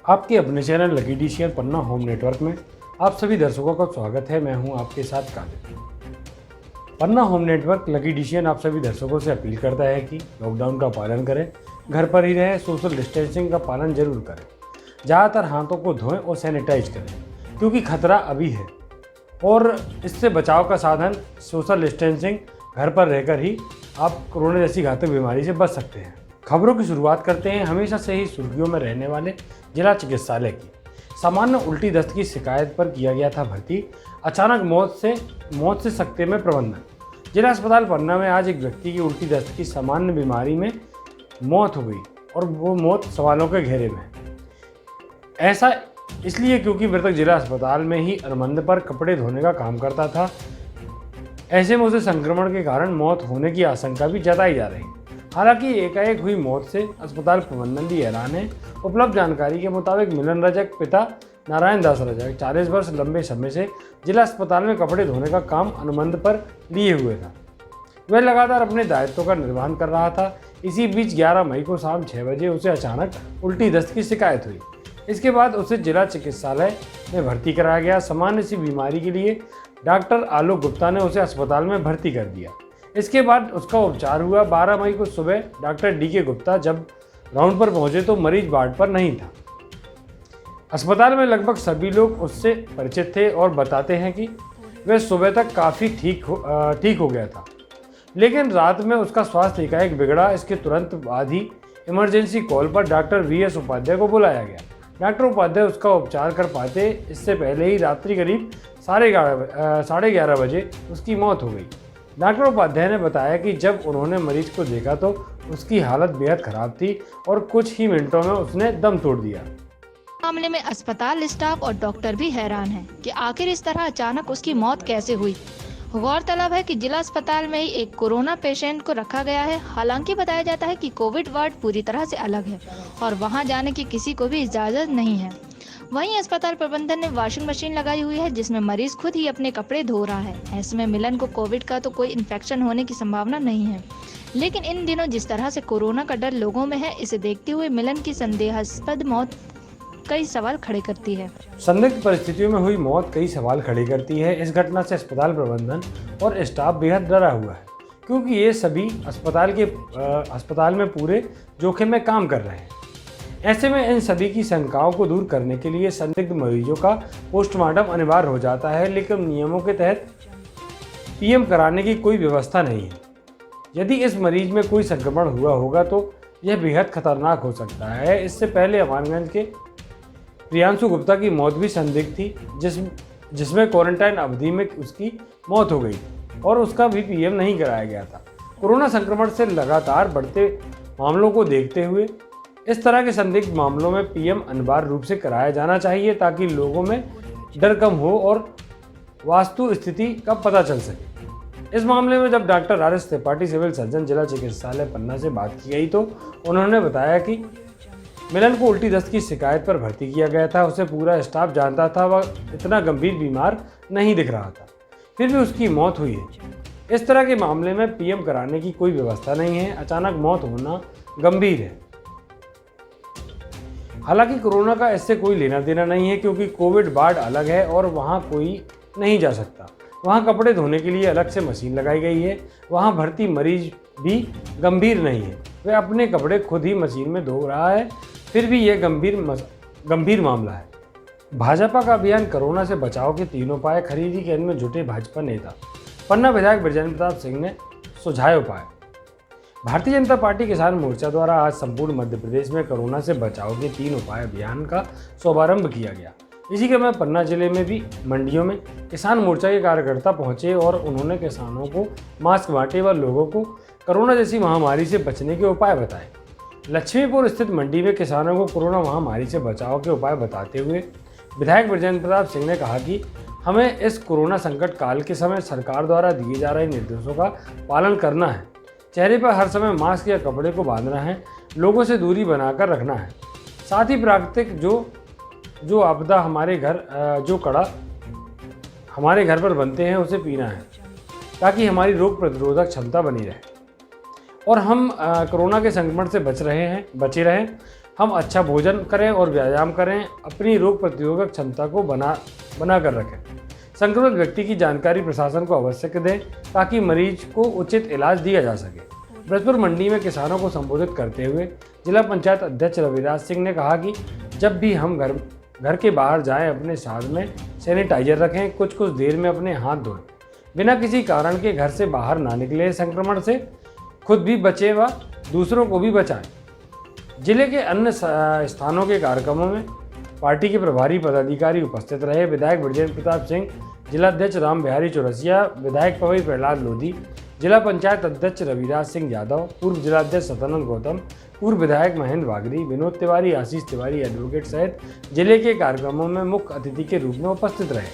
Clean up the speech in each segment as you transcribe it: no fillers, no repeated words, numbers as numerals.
आपके अपने channel lucky डिशियन पन्ना home network में आप सभी दर्शकों का स्वागत है। मैं हूं आपके साथ कादिर। पन्ना होम नेटवर्क लकी डिशियन आप सभी दर्शकों से अपील करता है कि लॉकडाउन का पालन करें, घर पर ही रहें, सोशल डिस्टेंसिंग का पालन जरूर करें, ज़्यादातर हाथों को धोएं और सैनिटाइज करें क्योंकि खतरा अभी है और इससे बचाव का साधन सोशल डिस्टेंसिंग, घर पर रहकर ही आप कोरोना जैसी घातक बीमारी से बच सकते हैं। खबरों की शुरुआत करते हैं हमेशा से ही सुर्खियों में रहने वाले जिला चिकित्सालय की। सामान्य उल्टी दस्त की शिकायत पर किया गया था भर्ती, अचानक मौत से सकते में प्रबंधन। जिला अस्पताल पन्ना में आज एक व्यक्ति की उल्टी दस्त की सामान्य बीमारी में मौत हो गई और वो मौत सवालों के घेरे में है। ऐसा इसलिए क्योंकि मृतक जिला अस्पताल में ही अनुबंध पर कपड़े धोने का काम करता था। ऐसे में उसे संक्रमण के कारण मौत होने की आशंका भी जताई जा रही है। हालांकि एकाएक हुई मौत से अस्पताल प्रबंधन भी हैरान है। उपलब्ध जानकारी के मुताबिक मिलन रजक पिता नारायण दास रजक 40 वर्ष लंबे समय से जिला अस्पताल में कपड़े धोने का काम अनुबंध पर लिए हुए था। वह लगातार अपने दायित्वों का निर्वहन कर रहा था। इसी बीच 11 मई को शाम 6 बजे उसे अचानक उल्टी दस्त की शिकायत हुई। इसके बाद उसे जिला चिकित्सालय में भर्ती कराया गया। सामान्य सी बीमारी के लिए डॉक्टर आलोक गुप्ता ने उसे अस्पताल में भर्ती कर दिया। इसके बाद उसका उपचार हुआ। 12 मई को सुबह डॉक्टर DK गुप्ता जब राउंड पर पहुंचे तो मरीज वार्ड पर नहीं था। अस्पताल में लगभग सभी लोग उससे परिचित थे और बताते हैं कि वह सुबह तक काफ़ी ठीक हो गया था, लेकिन रात में उसका स्वास्थ्य एकाएक बिगड़ा। इसके तुरंत बाद ही इमरजेंसी कॉल पर डॉक्टर VS उपाध्याय को बुलाया गया। डॉक्टर उपाध्याय उसका उपचार कर पाते इससे पहले ही रात्रि करीब 11:30 बजे उसकी मौत हो गई। डॉक्टर उपाध्याय ने बताया कि जब उन्होंने मरीज को देखा तो उसकी हालत बेहद खराब थी और कुछ ही मिनटों में उसने दम तोड़ दिया। मामले में अस्पताल स्टाफ और डॉक्टर भी हैरान हैं कि आखिर इस तरह अचानक उसकी मौत कैसे हुई। गौरतलब है कि जिला अस्पताल में ही एक कोरोना पेशेंट को रखा गया है। हालांकि बताया जाता है कि कोविड वार्ड पूरी तरह से अलग है और वहां जाने की किसी को भी इजाजत नहीं है। वहीं अस्पताल प्रबंधन ने वॉशिंग मशीन लगाई हुई है जिसमें मरीज खुद ही अपने कपड़े धो रहा है। ऐसे में मिलन को कोविड का तो कोई इन्फेक्शन होने की संभावना नहीं है, लेकिन इन दिनों जिस तरह से कोरोना का डर लोगों में है, इसे देखते हुए मिलन की संदेहास्पद मौत कई सवाल खड़े करती है। संदिग्ध परिस्थितियों में हुई मौत कई सवाल खड़े करती है। इस घटना से अस्पताल प्रबंधन और स्टाफ बेहद डरा हुआ है क्योंकि ये सभी अस्पताल में पूरे जोखिम में काम कर रहे हैं। ऐसे में इन सभी की शंकाओं को दूर करने के लिए संदिग्ध मरीजों का पोस्टमार्टम अनिवार्य हो जाता है, लेकिन नियमों के तहत PM कराने की कोई व्यवस्था नहीं है। यदि इस मरीज में कोई संक्रमण हुआ होगा तो यह बेहद खतरनाक हो सकता है। इससे पहले अमानगंज के प्रियांशु गुप्ता की मौत भी संदिग्ध थी, जिसमें क्वारंटाइन अवधि में उसकी मौत हो गई और उसका भी PM नहीं कराया गया था। कोरोना संक्रमण से लगातार बढ़ते मामलों को देखते हुए इस तरह के संदिग्ध मामलों में PM अनिवार्य रूप से कराया जाना चाहिए ताकि लोगों में डर कम हो और वास्तु स्थिति का पता चल सके। इस मामले में जब doctor RS Tripathi civil surgeon जिला चिकित्सालय पन्ना से बात की गई तो उन्होंने बताया कि मिलन को उल्टी दस्त की शिकायत पर भर्ती किया गया था। उसे पूरा स्टाफ जानता था, वह इतना गंभीर बीमार नहीं दिख रहा था, फिर भी उसकी मौत हुई है। इस तरह के मामले में PM कराने की कोई व्यवस्था नहीं है। अचानक मौत होना गंभीर है। हालांकि कोरोना का इससे कोई लेना देना नहीं है क्योंकि कोविड वार्ड अलग है और वहां कोई नहीं जा सकता। वहां कपड़े धोने के लिए अलग से मशीन लगाई गई है। वहां भर्ती मरीज भी गंभीर नहीं है, वह अपने कपड़े खुद ही मशीन में धो रहा है, फिर भी यह गंभीर मामला है। भाजपा का अभियान कोरोना से बचाव के 3 उपाय, खरीदी केंद्र में जुटे भाजपा नेता। पन्ना विधायक बृजेंद्र प्रताप सिंह ने सुझाए उपाय। भारतीय जनता पार्टी किसान मोर्चा द्वारा आज संपूर्ण मध्य प्रदेश में कोरोना से बचाव के 3 उपाय अभियान का शुभारंभ किया गया। इसी क्रम में पन्ना जिले में भी मंडियों में किसान मोर्चा के कार्यकर्ता पहुंचे और उन्होंने किसानों को मास्क बांटे व लोगों को कोरोना जैसी महामारी से बचने के उपाय बताए। लक्ष्मीपुर स्थित मंडी में किसानों को कोरोना महामारी से बचाव के उपाय बताते हुए विधायक बृजेंद्र प्रताप सिंह ने कहा कि हमें इस कोरोना संकट काल के समय सरकार द्वारा दिए जा रहे निर्देशों का पालन करना है। चेहरे पर हर समय मास्क या कपड़े को बांधना है, लोगों से दूरी बनाकर रखना है। साथ ही प्राकृतिक जो आपदा हमारे घर पर बनते हैं उसे पीना है ताकि हमारी रोग प्रतिरोधक क्षमता बनी रहे और हम कोरोना के संक्रमण से बचे रहें। हम अच्छा भोजन करें और व्यायाम करें, अपनी रोग प्रतिरोधक क्षमता को बना कर रखें। संक्रमित व्यक्ति की जानकारी प्रशासन को आवश्यक दें ताकि मरीज को उचित इलाज दिया जा सके। ब्रजपुर मंडी में किसानों को संबोधित करते हुए जिला पंचायत अध्यक्ष रविराज सिंह ने कहा कि जब भी हम घर के बाहर जाएं, अपने साथ में सैनिटाइजर रखें, कुछ देर में अपने हाथ धोएं, बिना किसी कारण के घर से बाहर ना निकले, संक्रमण से खुद भी बचें व दूसरों को भी बचाएं। जिले के अन्य स्थानों के कार्यक्रमों में पार्टी के प्रभारी पदाधिकारी उपस्थित रहे। विधायक ब्रजेंद्र प्रताप सिंह, जिलाध्यक्ष राम बिहारी चौरसिया, विधायक पवई प्रहलाद लोधी, जिला पंचायत अध्यक्ष रविराज सिंह यादव, पूर्व जिलाध्यक्ष सतानंद गौतम, पूर्व विधायक महेंद्र बागरी, विनोद तिवारी, आशीष तिवारी एडवोकेट सहित जिले के कार्यक्रमों में मुख्य अतिथि के रूप में उपस्थित रहे।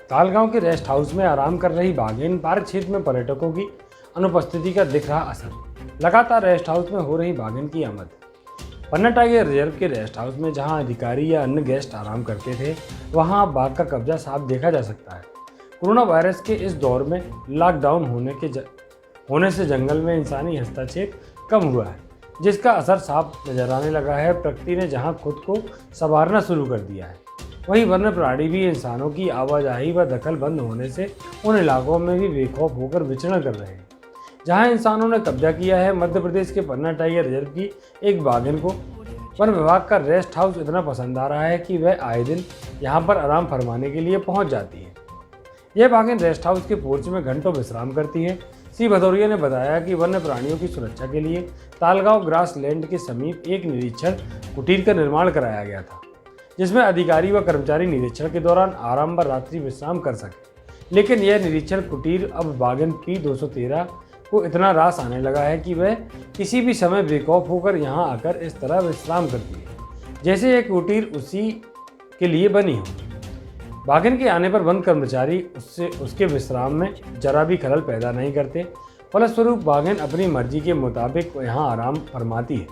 तालगांव के रेस्ट हाउस में आराम कर रही बाघिन, पार्क क्षेत्र में पर्यटकों की अनुपस्थिति का दिख रहा असर। लगातार रेस्ट हाउस में हो रही बाघिन की आमद। पन्ना टाइगर रिजर्व के रेस्ट हाउस में जहां अधिकारी या अन्य गेस्ट आराम करते थे, वहां अब बाघ का कब्जा साफ देखा जा सकता है। कोरोना वायरस के इस दौर में लॉकडाउन होने से जंगल में इंसानी हस्तक्षेप कम हुआ है, जिसका असर साफ नजर आने लगा है। प्रकृति ने जहां खुद को संवारना शुरू कर दिया है, वहीं वन्य प्राणी भी इंसानों की आवाजाही व दखल बंद होने से उन इलाकों में भी बेखौफ होकर विचरण कर रहे हैं जहां इंसानों ने कब्जा किया है। मध्य प्रदेश के पन्ना टाइगर रिजर्व की एक बाघिन को वन विभाग का रेस्ट हाउस इतना पसंद आ रहा है कि वह आए दिन यहां पर आराम फरमाने के लिए पहुंच जाती है। यह बाघिन रेस्ट हाउस के पोर्च में घंटों विश्राम करती है। श्री भदौरिया ने बताया कि वन्य प्राणियों की सुरक्षा के लिए तालगांव ग्रास लैंड के समीप एक निरीक्षण कुटीर का निर्माण कराया गया था, जिसमें अधिकारी व कर्मचारी निरीक्षण के दौरान आराम व रात्रि विश्राम कर सके। लेकिन यह निरीक्षण कुटीर अब बाघिन P213 को इतना रास आने लगा है कि वह किसी भी समय बेखौफ होकर यहाँ आकर इस तरह विश्राम करती है जैसे यह कुटीर उसी के लिए बनी हो। बाघिन के आने पर वन कर्मचारी उसके विश्राम में जरा भी खलल पैदा नहीं करते। फलस्वरूप बाघिन अपनी मर्जी के मुताबिक यहाँ आराम फरमाती है।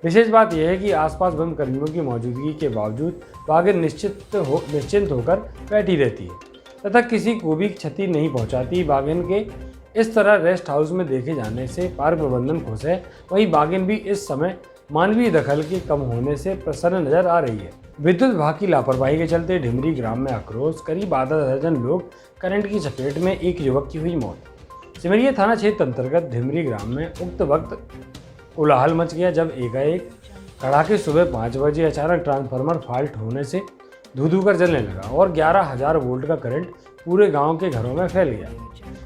विशेष बात यह है कि आसपास वन कर्मियों की मौजूदगी के बावजूद बाघिन निश्चिंत होकर बैठी रहती है तथा किसी को भी क्षति नहीं पहुँचाती। बाघिन के इस तरह रेस्ट हाउस में देखे जाने से पार्क प्रबंधन खुश है। वहीं बाघिन भी इस समय मानवीय दखल के कम होने से प्रसन्न नजर आ रही है। विद्युत विभाग की लापरवाही के चलते ढिमरी ग्राम में आक्रोश। करीब आधा दर्जन लोग करंट की चपेट में, एक युवक की हुई मौत। सिमरिया थाना क्षेत्र अंतर्गत ढिमरी ग्राम में उक्त वक्त कोलाहल मच गया जब एकाएक कड़ाके सुबह 5 बजे अचानक ट्रांसफार्मर फॉल्ट होने से धू कर जलने लगा और 11,000 वोल्ट का करंट पूरे गांव के घरों में फैल गया,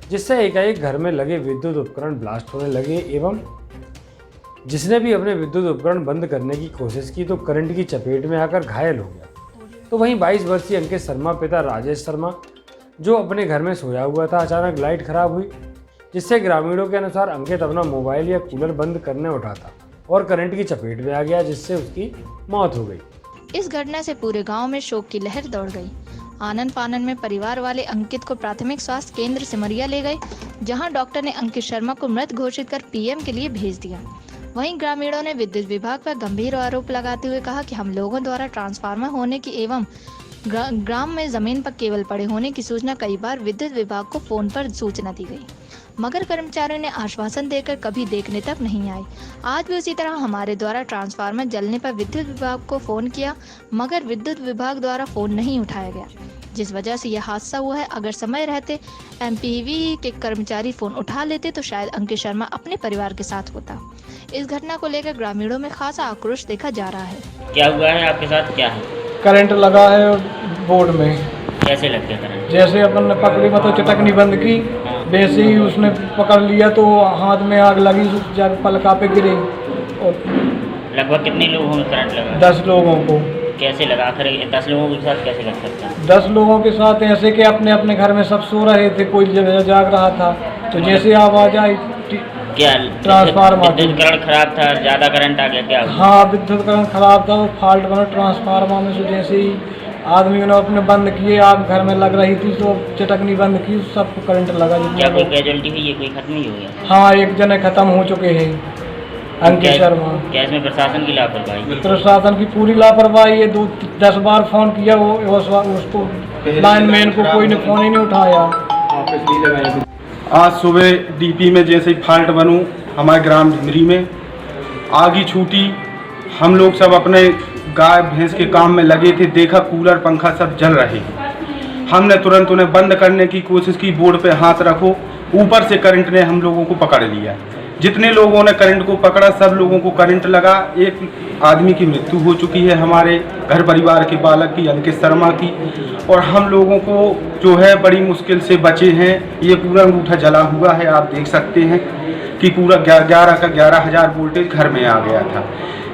जिससे एकाएक घर में लगे विद्युत उपकरण ब्लास्ट होने लगे एवं जिसने भी अपने विद्युत उपकरण बंद करने की कोशिश की तो करंट की चपेट में आकर घायल हो गया। तो वहीं 22 वर्षीय अंकित शर्मा पिता राजेश शर्मा जो अपने घर में सोया हुआ था, अचानक लाइट खराब हुई, जिससे ग्रामीणों के अनुसार अंकित अपना मोबाइल या कूलर बंद करने उठा था और करंट की चपेट में आ गया, जिससे उसकी मौत हो गई। इस घटना से पूरे गांव में शोक की लहर दौड़ गई। आनंद फानन में परिवार वाले अंकित को प्राथमिक स्वास्थ्य केंद्र सिमरिया ले गए, जहां डॉक्टर ने अंकित शर्मा को मृत घोषित कर पीएम के लिए भेज दिया। वहीं ग्रामीणों ने विद्युत विभाग पर गंभीर आरोप लगाते हुए कहा कि हम लोगों द्वारा ट्रांसफार्मर होने की एवं ग्राम में जमीन पर केबल पड़े होने की सूचना कई बार विद्युत विभाग को फोन पर सूचना दी गई, मगर कर्मचारियों ने आश्वासन देकर कभी देखने तक नहीं आए। आज भी उसी तरह हमारे द्वारा ट्रांसफार्मर जलने पर विद्युत विभाग को फ़ोन किया, मगर विद्युत विभाग द्वारा फ़ोन नहीं उठाया गया, जिस वजह से यह हादसा हुआ है। अगर समय रहते एमपीवी के कर्मचारी फ़ोन उठा लेते तो शायद अंकित शर्मा अपने परिवार के साथ होता। इस घटना को लेकर ग्रामीणों में खासा आक्रोश देखा जा रहा है। क्या हुआ है आपके साथ? क्या है? करंट लगा है बोर्ड में। कैसे लग गया करंट? जैसे अपन ने पकड़ी मतलब चटकनी बंद की, वैसे ही उसने पकड़ लिया तो हाथ में आग लगी, जब पलका पे गिरे। और लगभग कितने लोगों को करंट लगा? 10 लोगों को। कैसे लगा? आखिर 10 लोगों के साथ कैसे लग सकता है? 10 लोगों के साथ ऐसे कि अपने अपने घर में सब सो रहे थे, कोई जाग रहा था, तो जैसे आवाज आई क्या ट्रांसफार्मर विद्युत करण खराब था, ज़्यादा करंट आ गया क्या? हाँ, विद्युत करण खराब था, वो फॉल्ट बना ट्रांसफार्मर में। से जैसे ही आदमियों ने अपने बंद किए, आग घर में लग रही थी तो चटकनी बंद की, सबको करंट लगा। क्या कोई कैजुअलिटी हुई है? कोई खत्म ही हो गया? हाँ, एक जने खत्म हो चुके हैं, अंकित शर्मा। क्या इसमें प्रशासन की लापरवाही? प्रशासन की पूरी लापरवाही है। 10 बार फोन किया, वो उसको लाइनमैन को कोई ने फोन ही नहीं उठाया। आज सुबह डीपी में जैसे ही फॉल्ट बनूं, हमारे ग्राम ढिमरी में आग ही छूटी, हम लोग सब अपने गाय भैंस के काम में लगे थे, देखा कूलर पंखा सब जल रहे। हमने तुरंत उन्हें बंद करने की कोशिश की, बोर्ड पे हाथ रखो, ऊपर से करंट ने हम लोगों को पकड़ लिया। जितने लोगों ने करंट को पकड़ा सब लोगों को करंट लगा। एक आदमी की मृत्यु हो चुकी है हमारे घर परिवार के बालक की, अंकित शर्मा की, और हम लोगों को जो है बड़ी मुश्किल से बचे हैं। ये पूरा अंगूठा जला हुआ है, आप देख सकते हैं कि पूरा 11 का 11,000 वोल्टेज घर में आ गया था।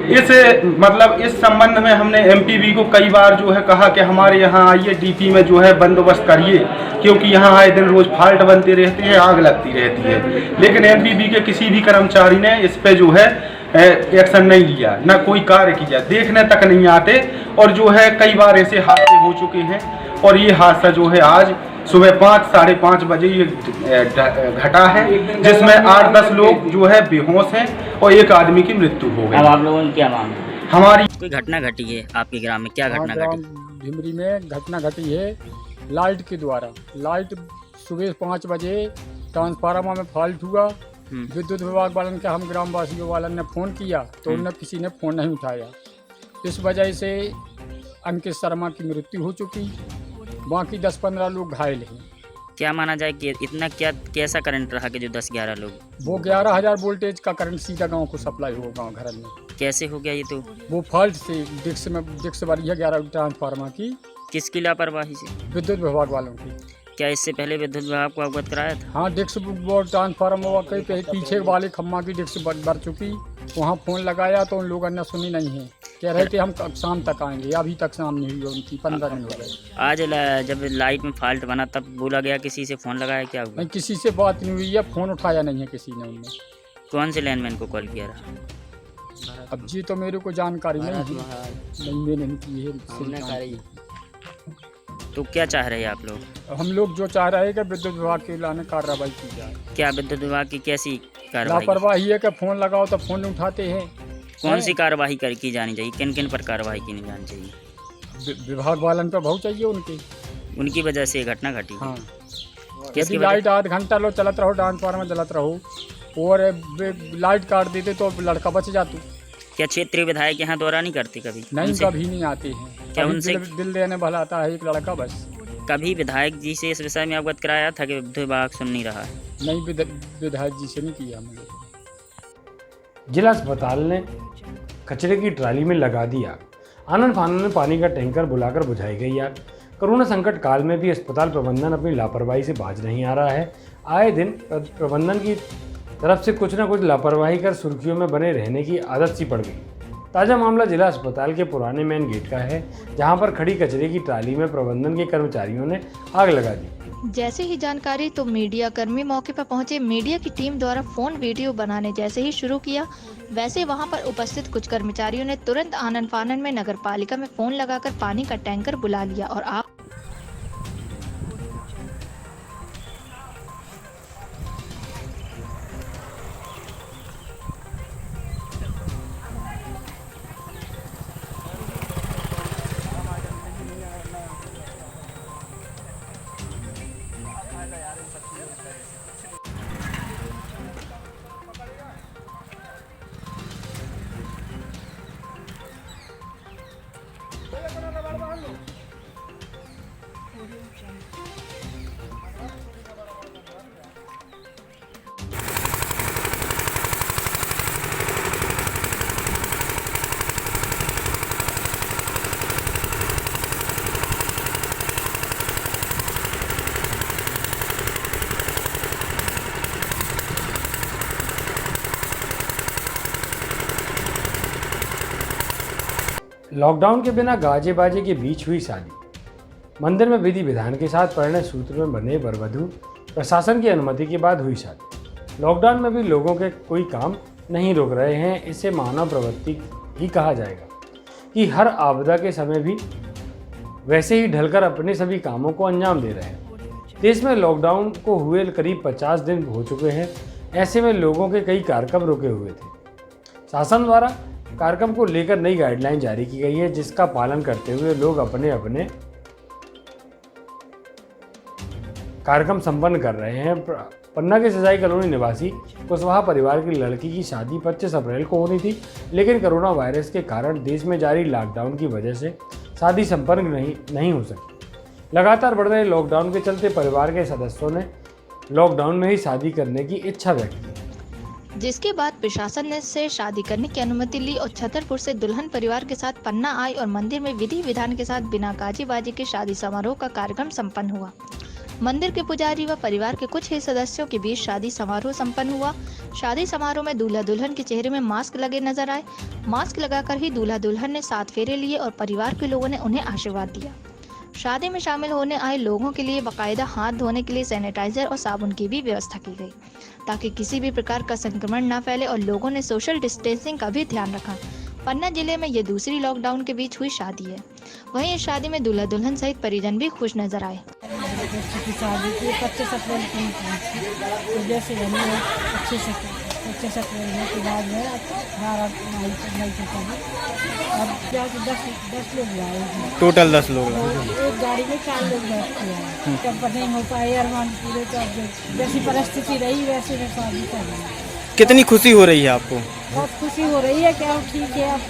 इस संबंध में हमने एमपीबी को कई बार जो है कहा कि हमारे यहाँ आइए, डीपी में जो है बंदोबस्त करिए, क्योंकि यहाँ आए दिन रोज फॉल्ट बनते रहते हैं, आग लगती रहती है। लेकिन एमपीबी के किसी भी कर्मचारी ने इस पे जो है एक्शन नहीं लिया, न कोई कार्य किया, देखने तक नहीं आते। और जो है कई बार ऐसे हादसे हो चुके हैं, और ये हादसा जो है आज सुबह 5 साढ़े 5 बजे ये घटा है, जिसमें 8-10 लोग जो है बेहोश हैं और एक आदमी की मृत्यु हो गई। अब आप लोगों की क्या मांग है? हमारी कोई घटना घटी है आपके ग्राम में, क्या घटना घटी? भिमरी में घटना घटी है लाइट के द्वारा। लाइट सुबह 5 बजे ट्रांसफार्मर में फॉल्ट हुआ। विद्युत विभाग वालन के हम ग्रामवासियों वालन ने फ़ोन किया तो उन्हें किसी ने फ़ोन नहीं उठाया। इस वजह से अंकित शर्मा की मृत्यु हो चुकी, बाकी 10-15 लोग घायल हैं। क्या माना जाए कि इतना कैसा करंट रहा कि जो 10-11 लोग? वो 11,000 वोल्टेज का करंट सीधा गांव को सप्लाई हो गांव घर में। कैसे हो गया ये? तो वो फॉल्ट से डिस्क वाली है 11 ट्रांसफार्मर की। किसकी लापरवाही से? विद्युत विभाग वालों की। क्या इससे पहले विद्युत विभाग को अवगत कराया था? हाँ, डिस्क वो ट्रांसफार्मर के पीछे वाले खम्मा की डिस्क बढ़ चुकी, वहाँ फ़ोन लगाया तो उन लोगों ने सुनी नहीं है। कह रहे थे हम शाम तक आएंगे, अभी तक शाम नहीं हुई उनकी, 15 दिन हो गए। आज जब लाइट में फॉल्ट बना तब बोला गया किसी से फ़ोन लगाया, क्या हुआ? नहीं, किसी से बात नहीं हुई है, फ़ोन उठाया नहीं है किसी ने उनने। कौन से लाइनमैन को कॉल किया रहा? अब जी तो मेरे को जानकारी नहीं है, नहीं मैंने नहीं की है। तो क्या चाह रहे हैं आप लोग? हम लोग जो चाह रहे हैं कि विद्युत विभाग के लाने कार्रवाई की जाए। क्या विद्युत विभाग की कैसी कार्रवाई? लापरवाही है कि फ़ोन लगाओ तो फ़ोन उठाते हैं। कौन सी कार्रवाई की जानी चाहिए? किन किन पर कार्रवाई की नहीं जानी चाहिए? विभाग वालन पर बहुत चाहिए उनकी वजह से ये घटना घटी। हाँ, किसकी यदि लाइट आध घंटा लो चलत रहो, ट्रांसफार्मर जलत रहो और लाइट काट देते तो लड़का बच जाते। क्या क्षेत्रीय विधायक यहाँ दौरा नहीं करते कभी? नहीं, कभी नहीं आते हैं। क्या उनसे दिल देने भला आता है एक लड़का बस। कभी विधायक जी से इस विषय में अवगत कराया था कि विद्युत विभाग सुन नहीं रहा है? नहीं, विधायक जी से नहीं किया हम लोगों ने। जिला अस्पताल ने कचरे की ट्राली में लगा दी आग। आनन फानन में पानी का टैंकर बुलाकर बुझाई गई आग। कोरोना संकट काल में भी अस्पताल प्रबंधन अपनी लापरवाही से बाज नहीं आ रहा है। आए दिन प्रबंधन की तरफ से कुछ न कुछ लापरवाही कर सुर्खियों में बने रहने की आदत सी पड़ गई। ताज़ा मामला जिला अस्पताल के पुराने मेन गेट का है, जहां पर खड़ी कचरे की ट्राली में प्रबंधन के कर्मचारियों ने आग लगा दी। जैसे ही जानकारी तो मीडिया कर्मी मौके पर पहुंचे। मीडिया की टीम द्वारा फोन वीडियो बनाने जैसे ही शुरू किया, वैसे वहां पर उपस्थित कुछ कर्मचारियों ने तुरंत आनन फानन में नगर पालिका में फोन लगाकर पानी का टैंकर बुला लिया और आप लॉकडाउन के बिना गाजे बाजे के बीच हुई शादी। मंदिर में विधि विधान के साथ परिणय सूत्र में बने वर वधू। प्रशासन की अनुमति के बाद हुई शादी। लॉकडाउन में भी लोगों के कोई काम नहीं रोक रहे हैं। इसे मानव प्रवृत्ति ही कहा जाएगा कि हर आपदा के समय भी वैसे ही ढलकर अपने सभी कामों को अंजाम दे रहे हैं। देश में लॉकडाउन को हुए करीब 50 दिन हो चुके हैं। ऐसे में लोगों के कई कार्यक्रम रुके हुए थे। शासन द्वारा कार्यक्रम को लेकर नई गाइडलाइन जारी की गई है, जिसका पालन करते हुए लोग अपने अपने कार्यक्रम संपन्न कर रहे हैं। पन्ना के सिंचाई कॉलोनी निवासी कुशवाहा परिवार की लड़की की शादी 25 अप्रैल को होनी थी, लेकिन कोरोना वायरस के कारण देश में जारी लॉकडाउन की वजह से शादी संपन्न नहीं हो सकी। लगातार बढ़ रहे लॉकडाउन के चलते परिवार के सदस्यों ने लॉकडाउन में ही शादी करने की इच्छा व्यक्त की, जिसके बाद प्रशासन ने से शादी करने की अनुमति ली और छतरपुर से दुल्हन परिवार के साथ पन्ना आई और मंदिर में विधि विधान के साथ बिना गाजी बाजी के शादी समारोह का कार्यक्रम संपन्न हुआ। मंदिर के पुजारी व परिवार के कुछ ही सदस्यों के बीच शादी समारोह संपन्न हुआ। शादी समारोह में दूल्हा दुल्हन के चेहरे में मास्क लगे नजर आए। मास्क लगाकर ही दूल्हा दुल्हन ने 7 फेरे लिए और परिवार के लोगों ने उन्हें आशीर्वाद दिया। शादी में शामिल होने आए लोगों के लिए बाकायदा हाथ धोने के लिए सैनिटाइजर और साबुन की भी व्यवस्था की गई, ताकि किसी भी प्रकार का संक्रमण न फैले और लोगों ने सोशल डिस्टेंसिंग का भी ध्यान रखा। पन्ना जिले में ये दूसरी लॉकडाउन के बीच हुई शादी है। वहीं इस शादी में दूल्हा दुल्हन सहित परिजन भी खुश नजर आए। बच्चे की शादी थी 25 अप्रैल की तो जैसे बनी है 25 अप्रैल के बाद में 12 मई को शादी। अब क्या कि 10 लोग आए, टोटल 10 लोग एक गाड़ी में 4 लोग बैठते हैं। जब नहीं हो पाए अरमान पूरे, तो अब जैसी परिस्थिति रही वैसे में शादी कर रही है। कितनी खुशी हो रही है आपको? बहुत खुशी हो रही है कि अब ठीक है, अब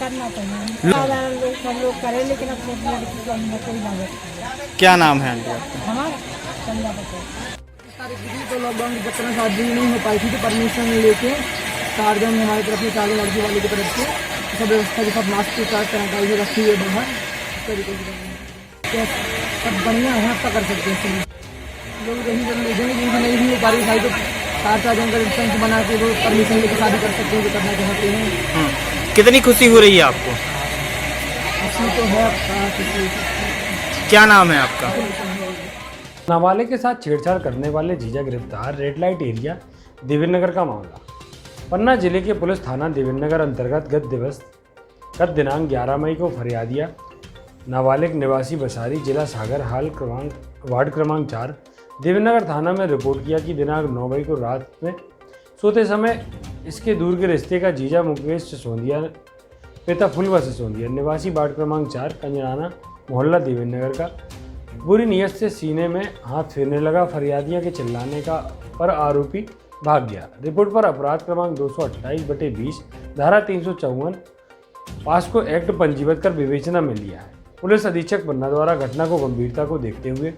करना चाहिए। साधारण लोग सब लोग करें, लेकिन अपने लड़की को हमने कोई ना बैठे। क्या नाम है आंटी आपका? हमारा चंदा पटेल। तो लॉकडाउन की चक्कर में शादी नहीं हो पाई थी, तो परमिशन लेके 4 जन हमारी तरफ से 4 लड़की वाले की तरफ से सब व्यवस्था के साथ मास्क के साथ सैनिटाइजर रखी हुई बाहर तरीके से सब बढ़िया है। आप कर सकते हैं लोग नहीं हो पा रही तो 4 जन का डिस्टेंस बना के वो परमिशन लेकर शादी कर सकते हैं, जो करना चाहते हैं। कितनी खुशी हो रही है आपको? खुशी तो है। क्या नाम है आपका? नाबालिग के साथ छेड़छाड़ करने वाले जीजा गिरफ्तार। रेड लाइट एरिया देवेंद्र का मामला। पन्ना जिले के पुलिस थाना देवेंद्र अंतर्गत गत दिनांक 11 मई को फरियादिया नाबालिग निवासी बसारी जिला सागर हाल वार्ड क्रमांक 4 देवेंद्र थाना में रिपोर्ट किया कि दिनांक 9 मई को रात में सोते समय इसके दूर के रिश्ते का जीजा मुकेश सिसोदिया पिता फुलवा सिसोदिया निवासी वार्ड क्रमांक 4 कंजराना मोहल्ला देवेंद्र का बुरी नीयत से सीने में हाथ फेरने लगा। फरियादिया के चिल्लाने का पर आरोपी भाग गया। रिपोर्ट पर अपराध क्रमांक 228/20 धारा 354 पास्को एक्ट पंजीबद्ध कर विवेचना में लिया है। पुलिस अधीक्षक पन्ना द्वारा घटना को गंभीरता को देखते हुए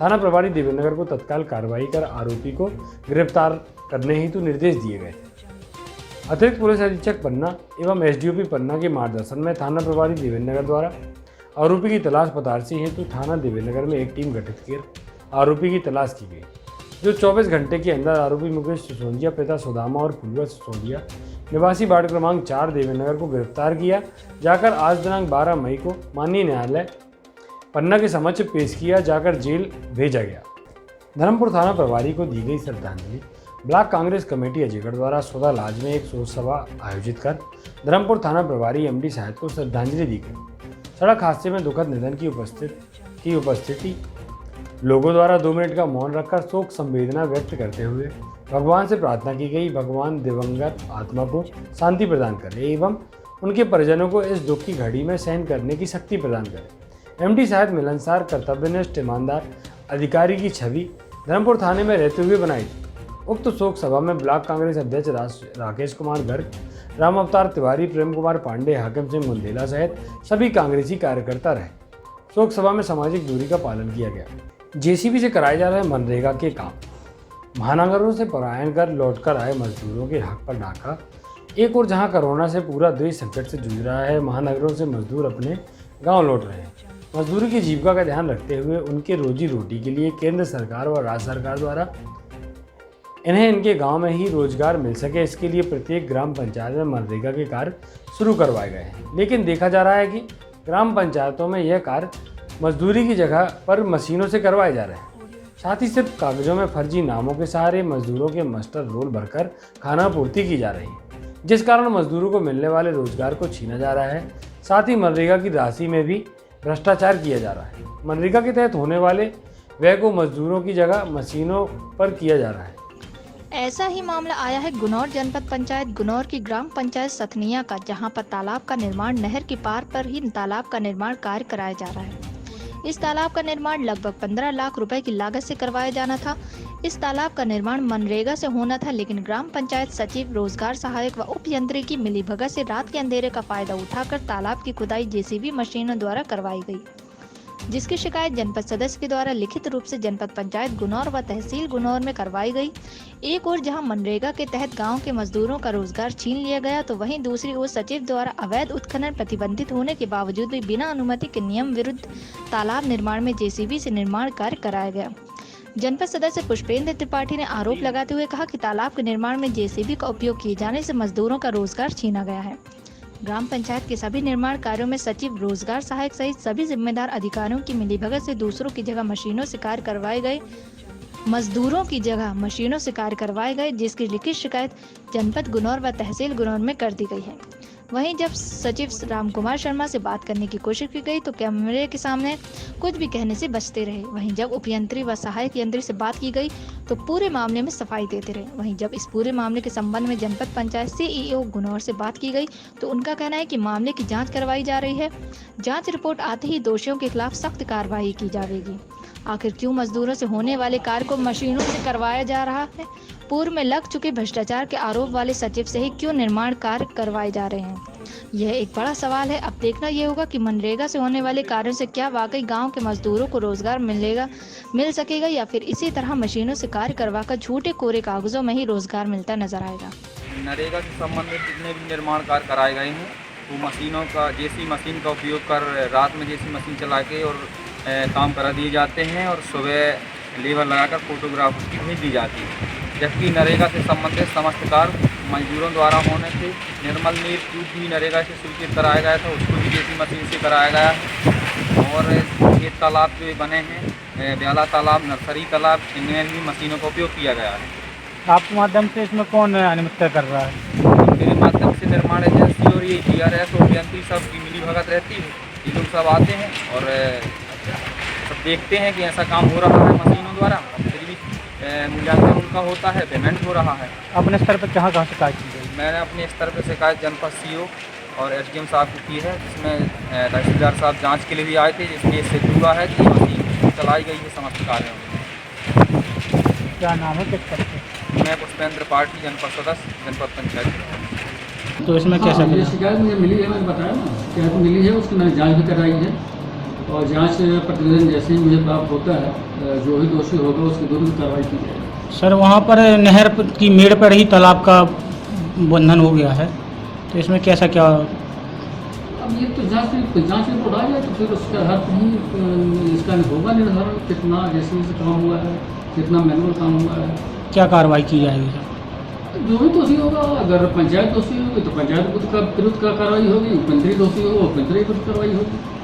थाना प्रभारी देवेंद्र को तत्काल कार्रवाई कर आरोपी को गिरफ्तार करने हेतु निर्देश दिए गए। अतिरिक्त पुलिस अधीक्षक पन्ना एवं एसडीओपी पन्ना के मार्गदर्शन में थाना प्रभारी देवेंद्र द्वारा आरोपी की तलाश पतारसी हेतु थाना देवेंद्र में एक टीम गठित कर आरोपी की तलाश की गई, जो 24 घंटे के अंदर आरोपी मुकेश सिसोदिया पिता सुदामा और फुलवा सिसोदिया निवासी वार्ड क्रमांक 4 देवेंद्र को गिरफ्तार किया जाकर आज दिनांक 12 मई को माननीय न्यायालय पन्ना के समक्ष पेश किया जाकर जेल भेजा गया। धर्मपुर थाना प्रभारी को दी गई श्रद्धांजलि। ब्लॉक कांग्रेस कमेटी अजयगढ़ द्वारा सौदा लाज में एक शोक सभा आयोजित कर धर्मपुर थाना प्रभारी एमडी साहब को श्रद्धांजलि दी गई। सड़क हादसे में दुखद निधन की उपस्थिति लोगों द्वारा 2 मिनट का मौन रखकर शोक संवेदना व्यक्त करते हुए भगवान से प्रार्थना की गई, भगवान दिवंगत आत्मा को शांति प्रदान करे एवं उनके परिजनों को इस दुख की घड़ी में सहन करने की शक्ति प्रदान करे। एमडी साहब मिलनसार, कर्तव्यनिष्ठ, ईमानदार अधिकारी की छवि धर्मपुर थाने में रहते हुए बनाई थी। उक्त शोक सभा में ब्लॉक कांग्रेस अध्यक्ष राकेश कुमार गर्ग, राम अवतार तिवारी, प्रेम कुमार पांडे, हाकिम सिंह मुंदेला सहित सभी कांग्रेसी कार्यकर्ता रहे। शोक सभा में सामाजिक दूरी का पालन किया गया। जेसीबी से कराए जा रहे मनरेगा के काम। महानगरों से पलायन कर लौटकर आए मजदूरों के हक पर नाका। एक और जहां कोरोना से पूरा देश संकट से जूझ रहा है, महानगरों से मजदूर अपने गांव लौट रहे हैं। मजदूरों की जीविका का ध्यान रखते हुए उनके रोजी रोटी के लिए केंद्र सरकार व राज्य सरकार द्वारा इन्हें इनके गांव में ही रोजगार मिल सके, इसके लिए प्रत्येक ग्राम पंचायत में मनरेगा के कार्य शुरू करवाए गए हैं। लेकिन देखा जा रहा है कि ग्राम पंचायतों में यह कार्य मजदूरी की जगह पर मशीनों से करवाए जा रहे हैं। साथ ही सिर्फ कागजों में फर्जी नामों के सहारे मजदूरों के मास्टर रोल भरकर खाना पूर्ति की जा रही है, जिस कारण मजदूरों को मिलने वाले रोजगार को छीना जा रहा है। साथ ही मनरेगा की राशि में भी भ्रष्टाचार किया जा रहा है। मनरेगा के तहत होने वाले व्यय को मजदूरों की जगह मशीनों पर किया जा रहा है। ऐसा ही मामला आया है गुनौर जनपद पंचायत गुनौर की ग्राम पंचायत सतनिया का, जहां पर तालाब का निर्माण नहर के पार पर ही तालाब का निर्माण कार्य कराया जा रहा है। इस तालाब का निर्माण लगभग 15 लाख रुपए की लागत से करवाया जाना था। इस तालाब का निर्माण मनरेगा से होना था, लेकिन ग्राम पंचायत सचिव, रोजगार सहायक व उप यंत्री की मिलीभगत से रात के अंधेरे का फायदा उठाकर तालाब की खुदाई जेसीबी मशीनों द्वारा करवाई गई, जिसकी शिकायत जनपद सदस्य के द्वारा लिखित रूप से जनपद पंचायत गुनौर व तहसील गुनौर में करवाई गई। एक ओर जहां मनरेगा के तहत गांव के मजदूरों का रोजगार छीन लिया गया, तो वहीं दूसरी ओर सचिव द्वारा अवैध उत्खनन प्रतिबंधित होने के बावजूद भी बिना अनुमति के नियम विरुद्ध तालाब निर्माण में जेसीबी से निर्माण कार्य कराया गया। जनपद सदस्य पुष्पेंद्र त्रिपाठी ने आरोप लगाते हुए कहा कि तालाब के निर्माण में जेसीबी का उपयोग किए जाने से मजदूरों का रोजगार छीना गया है। ग्राम पंचायत के सभी निर्माण कार्यों में सचिव, रोजगार सहायक सहित सभी जिम्मेदार अधिकारियों की मिलीभगत से दूसरों की जगह मशीनों से कार्य करवाए गए, मजदूरों की जगह मशीनों से कार्य करवाए गए, जिसकी लिखित शिकायत जनपद गुनौर व तहसील गुनौर में कर दी गई है। वहीं जब सचिव रामकुमार शर्मा से बात करने की कोशिश की गई तो कैमरे के सामने कुछ भी कहने से बचते रहे। वहीं जब उपयंत्री व सहायक यंत्री से बात की गई तो पूरे मामले में सफाई देते रहे। वहीं जब इस पूरे मामले के संबंध में जनपद पंचायत सीईओ गुनौर से बात की गई तो उनका कहना है कि मामले की जांच करवाई जा रही है। जांच रिपोर्ट आते ही दोषियों के खिलाफ सख्त कार्रवाई की जाएगी। आखिर क्यों मजदूरों से होने वाले कार्य को मशीनों से करवाया जा रहा है? पूर्व में लग चुके भ्रष्टाचार के आरोप वाले सचिव से ही क्यों निर्माण कार्य करवाए जा रहे हैं? यह एक बड़ा सवाल है। अब देखना यह होगा कि मनरेगा से होने वाले कार्यों से क्या वाकई गांव के मजदूरों को रोजगार मिल सकेगा या फिर इसी तरह मशीनों से कार्य करवाकर झूठे कोरे कागजों में ही रोजगार मिलता नजर आएगा। नरेगा से संबंधित जितने भी निर्माण कार्य कराए गए हैं वो मशीनों का जेसी मशीन का उपयोग कर रात में जेसी मशीन चला के और काम करा दिए जाते हैं और सुबह लेबर लगाकर फोटोग्राफ उसकी भेज दी जाती है। जबकि नरेगा से संबंधित समस्त कार्य मजदूरों द्वारा होने थे। निर्मल नीर ट्यूब भी नरेगा से स्वीकृत कराया गया था, उसको भी जेसी मशीन से कराया गया है। और ये तालाब जो बने हैं, ब्याला तालाब, नर्सरी तालाब, इनमें भी मशीनों का उपयोग किया गया है। आपके माध्यम से इसमें कौन अनियमितता कर रहा है? मेरे माध्यम से निर्माण एजेंसी और ये DRS और अभियंत्री सब की मिलीभगत रहती है। ये लोग सब आते हैं और सब देखते हैं कि ऐसा काम हो रहा है मशीनों द्वारा, फिर भी मूल्यांकन उनका होता है, पेमेंट हो रहा है। अपने स्तर पर कहाँ शिकायत की गई? मैंने अपने स्तर पर शिकायत जनपद CO और SDM साहब को की है, जिसमें तहसीलदार साहब जांच के लिए भी आए थे, जिसमें इससे हुआ है कि मशीन चलाई गई है समस्त कार्यों में। क्या नाम है, किस तरह से? मैं पुष्पेंद्र त्रिपाठी, जनपद सदस्य, जनपद पंचायत। तो इसमें कैसा ये शिकायत मुझे मिली है, मैंने बताया ना, शिकायत मिली है, उसकी मैंने जांच भी कराई है और जांच प्रतिवेदन जैसे ही मुझे प्राप्त होता है, जो भी दोषी होगा उसकी विरुद्ध कार्रवाई की जाएगी। सर, वहाँ पर नहर की मेड़ पर ही तालाब का बंधन हो गया है, तो इसमें कैसा क्या? अब ये तो जांच रिपोर्ट आ जाए तो फिर उसका हर कहीं इसका होगा निर्धारण, कितना जैसे काम हुआ है, कितना मैनुअल काम हुआ है, क्या कार्रवाई की जाएगी सर? जो भी दोषी होगा, अगर पंचायत दोषी होगी तो पंचायत विरुद्ध कार्रवाई होगी, उपयंत्री दोषी होगा उपयंत्री विरुद्ध कार्रवाई होगी।